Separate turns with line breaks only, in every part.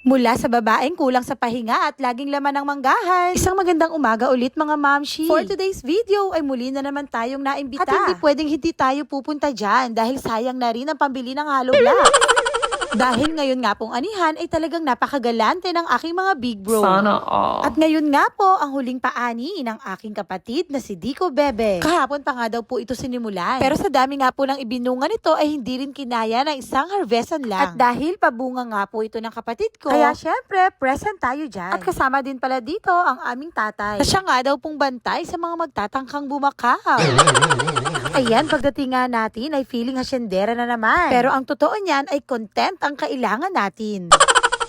Mula sa babaeng kulang sa pahinga at laging laman ng manggahan. Isang magandang umaga ulit mga mamshi. For today's video ay muli na naman tayong naimbita. At hindi pwedeng hindi tayo pupunta dyan dahil sayang na rin ang pambili ng hollow block. Dahil ngayon nga pong anihan ay talagang napakagalante ng aking mga big bro.
Sana all.
At ngayon nga po ang huling paani ng aking kapatid na si Dico Bebe. Kahapon pa nga daw po ito sinimulan. Pero sa dami nga po ng ibinunga nito ay hindi rin kinaya ng isang harvestan lang. At dahil pabunga nga po ito ng kapatid ko, kaya syempre present tayo dyan. At kasama din pala dito ang aming tatay. Na siya nga daw pong bantay sa mga magtatangkang bumakaw. Ayan, pagdating nga natin ay feeling hasyendera na naman. Pero ang totoo niyan ay content ang kailangan natin.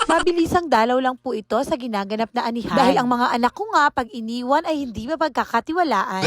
Mabilisang dalaw lang po ito sa ginaganap na anihan. Dahil ang mga anak ko nga pag iniwan ay hindi mapagkakatiwalaan.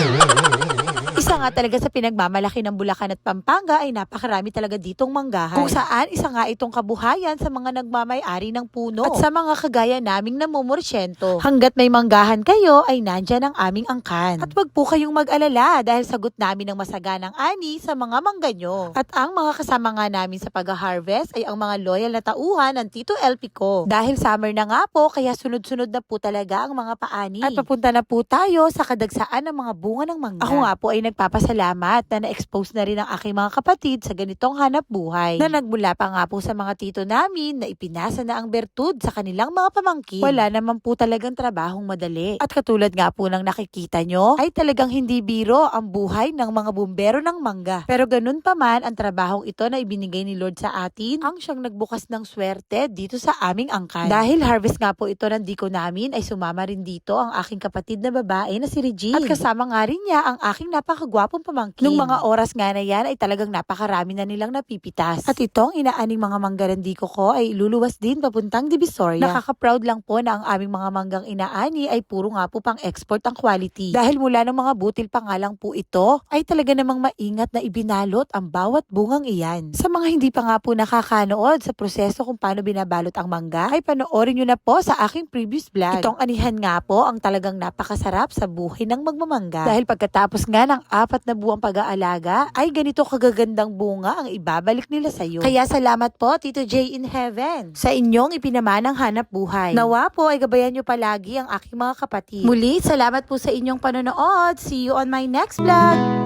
Isa nga talaga sa pinagmamalaki ng Bulacan at Pampanga ay napakarami talaga ditong manggahan. Kung saan isa nga itong kabuhayan sa mga nagmamay-ari ng puno. At sa mga kagaya naming namumursyento. Hanggat may manggahan kayo ay nandyan ang aming angkan. At wag po kayong mag-alala dahil sagot namin ng masaganang ani sa mga mangga nyo. At ang mga kasama nga namin sa pag-harvest ay ang mga loyal na tauhan ng Tito LP ko. Dahil summer na nga po kaya sunod-sunod na po talaga ang mga paani. At papunta na po tayo sa kadagsaan ng mga bunga ng mangga. Ako nga po ay nagpapasalamat na na-expose na rin ang aking mga kapatid sa ganitong hanap buhay. Na nagmula pa nga po sa mga tito namin na ipinasa na ang bertud sa kanilang mga pamangkin. Wala naman po talagang trabahong madali. At katulad nga po ng nakikita nyo, ay talagang hindi biro ang buhay ng mga bumbero ng mangga. Pero ganun pa man, ang trabahong ito na ibinigay ni Lord sa atin, ang siyang nagbukas ng swerte dito sa aming angkan. Dahil harvest nga po ito ng diko namin, ay sumama rin dito ang aking kapatid na babae na si Regine. At kasama nga rin niya ang aking napakagwapong pamangkin. Nung mga oras nga na yan ay talagang napakarami na nilang napipitas. At itong inaaning mga manggarandiko ko ay iluluwas din papuntang Divisoria. Nakaka-proud lang po na ang aming mga manggang inaani ay puro nga po pang export ang quality. Dahil mula ng mga butil pa nga lang po ito ay talaga namang maingat na ibinalot ang bawat bungang iyan. Sa mga hindi pa nga po nakakanood sa proseso kung paano binabalot ang mangga ay panoorin nyo na po sa aking previous vlog. Itong anihan nga po ang talagang napakasarap sa buhay ng magmamangga. Dahil pagkatapos nga ng 4 na buwang pag-aalaga, ay ganito kagagandang bunga ang ibabalik nila sa iyo. Kaya salamat po, Tito J in Heaven, sa inyong ipinamanang hanap buhay. Nawa po ay gabayan nyo palagi ang aking mga kapatid. Muli, salamat po sa inyong panonood. See you on my next vlog.